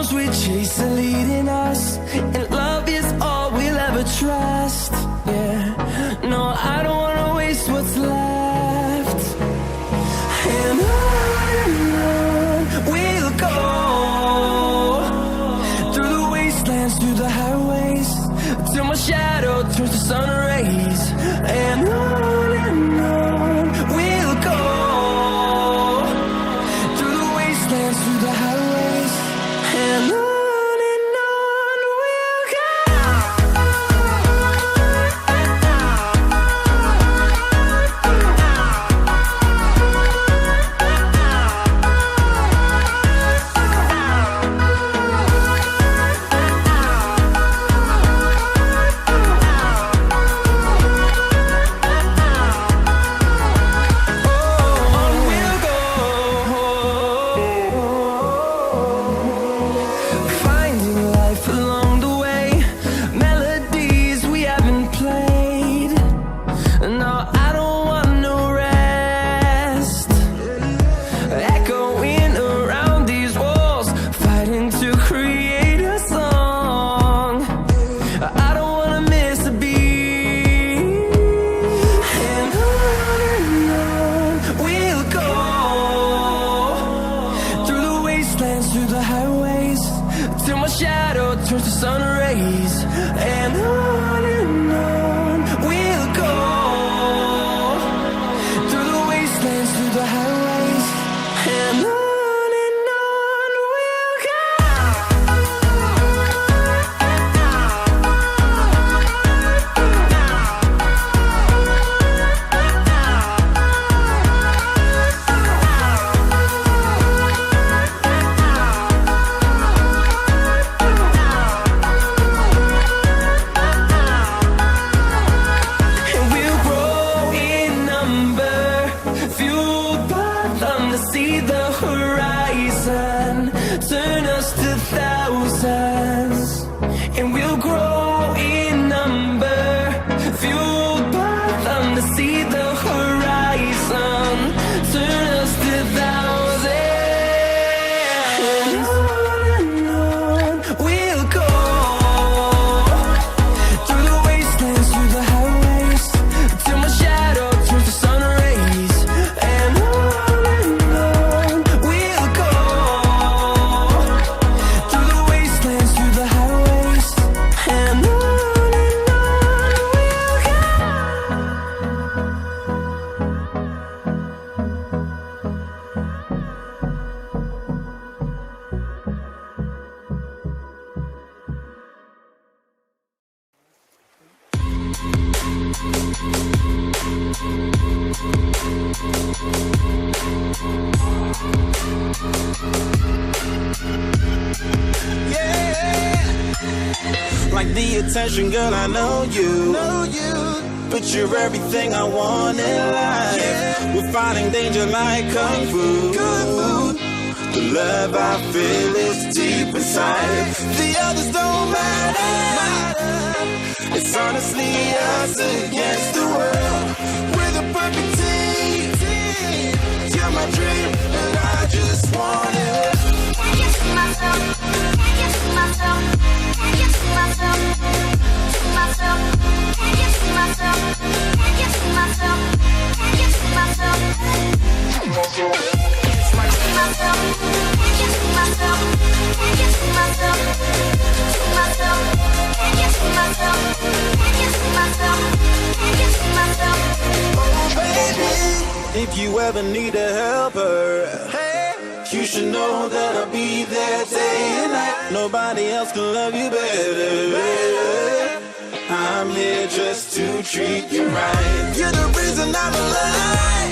storms we chase are leading us, and love is all we'll ever trust. Yeah, no, I don't wanna waste what's left. And on we'll go, through the wastelands, through the highways, till my shadow turns to sun rays. And on we'll go, through the wastelands, through the highways, and on we'll go. Through the highways, till my shadow turns to sun rays. And on we'll go, through the wastelands, through the highways, and on we'll go. See the horizon turn us to thousands, and we'll grow in number, fueled by them to see the horizon turn us to thousands. And on we'll go, through the wastelands, through the highways, till my shadow turns to sun rays. And like the attention, girl, I know you. But you're everything I want in life. We're fighting danger like kung fu. The love I feel is deep inside. The others don't matter. It's honestly us against the world. We're the perfect team. You're my dream, and I just want it. Can't you see myself? Can't you see myself? Can't you see myself? See myself? Can't you see myself? Can't you see myself? Can't you see myself? See myself? Can't you see myself? Can't you see myself? See myself? Can't you see myself? Can't you see myself? Can't you see myself? Oh baby, if you ever need a helper, you should know that I'll be there day and night. Nobody else can love you better. I'm here just to treat you right. You're the reason I'm alive.